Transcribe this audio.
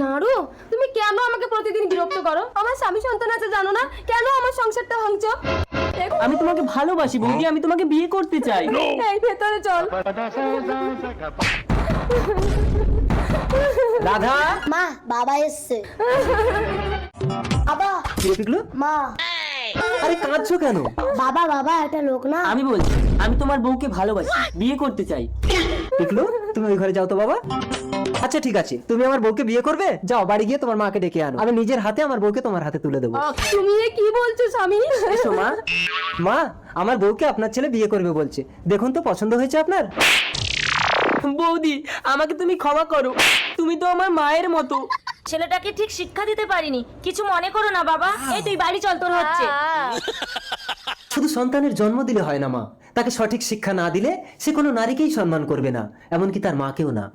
নারু, তুমি কেন আমাকে প্রতিদিন বিরক্ত করো? আমার স্বামী সন্তান আছে জানো না? কেন আমার সংসারটা ভাঙছো? আমি তোমাকে ভালোবাসি বৌদি, আমি তোমাকে বিয়ে করতে চাই। এই ভেতরে চল। রাধা, মা, বাবা এসছে। বাবা, কি রে পিকলু? মা। আরে কাঁদছো কেন? বাবা বাবা একটা লোক না। আমি বলছি আমি তোমার বউকে ভালোবাসি, বিয়ে করতে চাই। পিকলু, তুমি ওই ঘরে যাও তো বাবা। আচ্ছা ঠিক আছে, তুমি আমার বউকে বিয়ে করবে? যাও বাড়ি গিয়ে তোমার মাকে ডেকে আনো, আমি নিজের হাতে আমার বউকে তোমার হাতে তুলে দেবো। তুমি এ কি বলছো স্বামী? এসো মা। মা, আমার বউকে আপনার ছেলে বিয়ে করবে বলছে, দেখুন তো পছন্দ হয়েছে আপনার? বৌদি, আমাকে তুমি ক্ষমা করো, তুমি তো আমার মায়ের মতো। ছেলেটাকে ঠিক শিক্ষা দিতে পারিনি, কিছু মনে করো না বাবা। এই তুই বাড়ি চল, তোর হচ্ছে। শুধু সন্তানের জন্ম দিলে হয় না মা, তাকে সঠিক শিক্ষা না দিলে সে কোনো নারীকেই সম্মান করবে না, এমনকি তার মাকেও না।